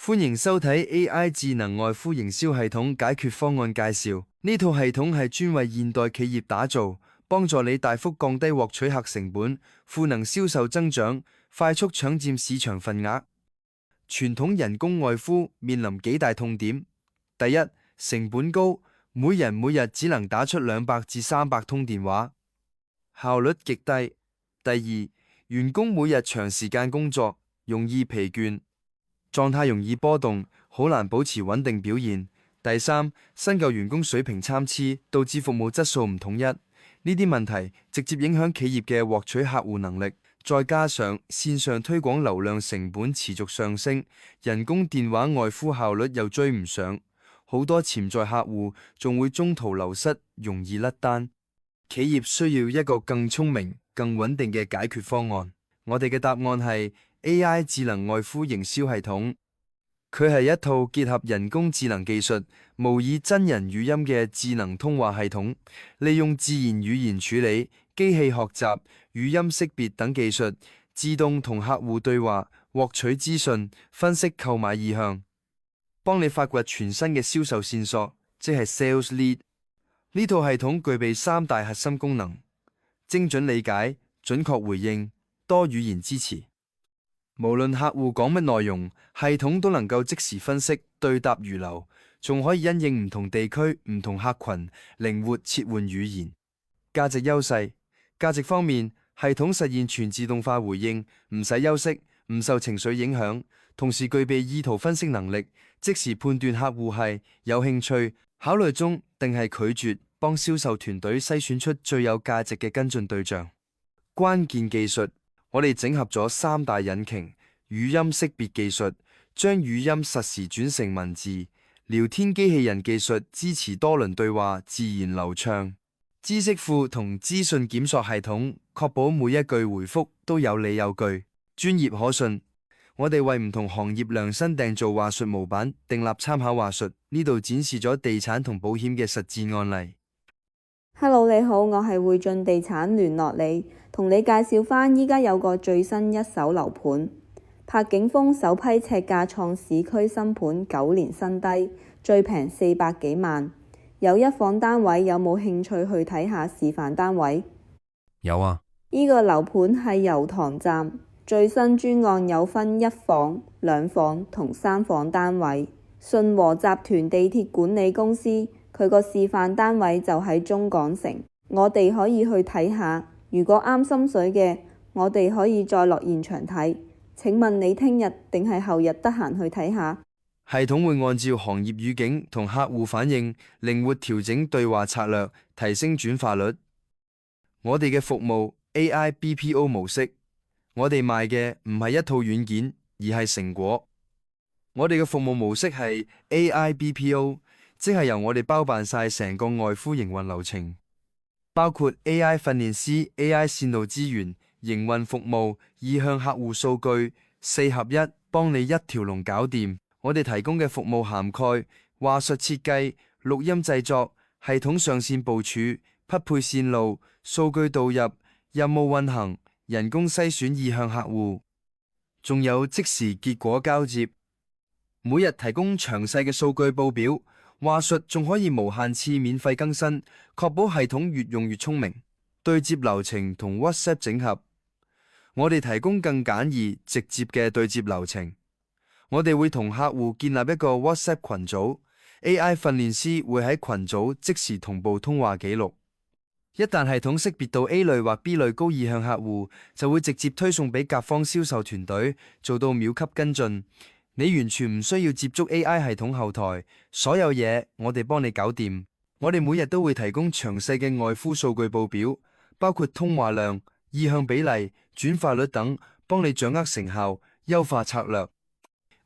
歡迎收睇 AI 智能外呼營銷系統解決方案介紹。呢套系統係專為現代企業打造，幫助你大幅降低獲取客成本，賦能銷售增長，快速搶佔市場份額。傳統人工外呼面臨幾大痛點：第一，成本高，每人每日只能打出200至300通電話，效率極低。第二，員工每日長時間工作，容易疲倦，狀態容易波動，好難保持穩定表現。第三，新舊員工水平參差，導致服務質素唔統一。呢啲問題直接影響企業嘅獲取客戶能力。再加上線上推廣流量成本持續上升，人工電話外呼效率又追唔上，好多潛在客戶仲會中途流失，容易甩單。企業需要一個更聰明、更穩定嘅解決方案。我哋嘅答案係 AI 智能外呼營銷系統。佢係一套結合人工智能技術，模擬真人語音嘅智能通話系統，利用自然語言處理、機器學習、語音識別等技術，自動同客戶對話，獲取資訊，分析購買意向，幫你發掘全新嘅銷售線索，即係 sales lead。呢套系統具備3大核心功能：精準理解、準確回應、多語言支持。無論客戶講乜內容，系統都能夠即時分析，對答如流，仲可以因應唔同地區、唔同客群，靈活切換語言。價值優勢：價值方面，系統實現全自動化回應，唔使休息，唔受情緒影響，同時具備意圖分析能力，即時判斷客戶係有興趣、考慮中定係拒絕，幫銷售團隊篩選出最有價值嘅跟進對象。關鍵技術：我哋整合咗3大引擎，語音識別技術將語音實時轉成文字，聊天機器人技術支持多輪對話自然流暢，知識庫同資訊檢索系統確保每一句回覆都有理有據，專業可信。我哋為唔同行業量身訂造話術模板，訂立參考話術。呢度展示咗地產同保險嘅實戰案例。Hello， 你好，我係匯進地產聯絡你，同你介紹返依家有個最新一手樓盤，柏景峰首批尺價創市區新盤9年新低，最平400幾萬，有一房單位，有冇興趣去睇下示範單位？有啊，依個樓盤係油塘站，最新專案有分1房、2房同3房單位，信和集團地鐵管理公司。佢個示範單位就喺中港城，我哋可以去睇下。如果啱心水嘅，我哋可以再落現場睇。請問你聽日定係後日得閒去睇下？系統會按照行業語境同客戶反應，靈活調整對話策略，提升轉化率。我哋嘅服務 AI BPO 模式，我哋賣嘅唔係一套軟件，而係成果。我哋嘅服務模式係 AI BPO。即係由我哋包辦晒成個外呼營運流程，包括 AI 訓練師、AI 線路資源、營運服務、意向客戶數據，4合1，幫你一條龍搞掂。我哋提供嘅服務涵蓋話術設計、錄音製作、系統上線部署、匹配線路、數據導入、任務運行、人工篩選意向客戶，仲有即時結果交接，每日提供詳細嘅數據報表。話術仲可以無限次免費更新，確保系統越用越聰明。對接流程同 WhatsApp 整合，我哋提供更簡易直接嘅對接流程。我哋會同客戶建立一個 WhatsApp 群組，AI 訓練師會喺群組即時同步通話記錄。一旦系統識別到 A 類或 B 類高意向客戶，就會直接推送俾甲方銷售團隊，做到秒級跟進。你完全唔需要接觸 AI 系統後台，所有嘢我哋幫你搞掂。我哋每日都會提供詳細嘅外呼數據報表，包括通話量、意向比例、轉化率等，幫你掌握成效，優化策略。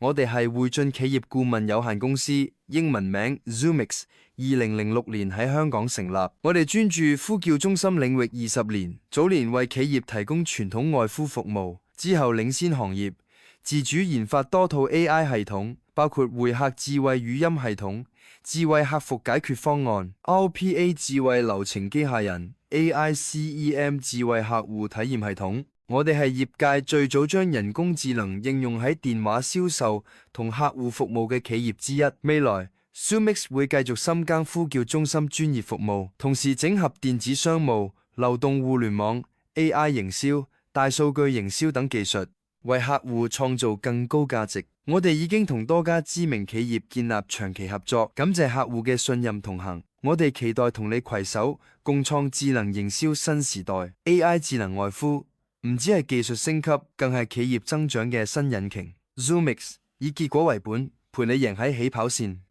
我哋係匯進企業顧問有限公司，英文名 Zoomix， 2006年喺香港成立。我哋專注呼叫中心領域20年，早年為企業提供傳統外呼服務，之後領先行業。自主研發多套 AI 系統，包括會客智慧語音系統、智慧客服解決方案、RPA 智慧流程機械人、AI CEM 智慧客戶體驗系統。我哋係業界最早將人工智能應用喺電話銷售同客戶服務嘅企業之一。未來 Zoomix 會繼續深耕呼叫中心專業服務，同時整合電子商務、流動互聯網、AI 營銷、大數據營銷等技術，為客戶創造更高價值。我哋已經同多家知名企業建立長期合作，感謝客戶嘅信任同行。我哋期待同你攜手，共創智能營銷新時代。AI 智能外呼唔只係技術升級，更係企業增長嘅新引擎。Zoomix 以結果為本，陪你贏喺起跑線。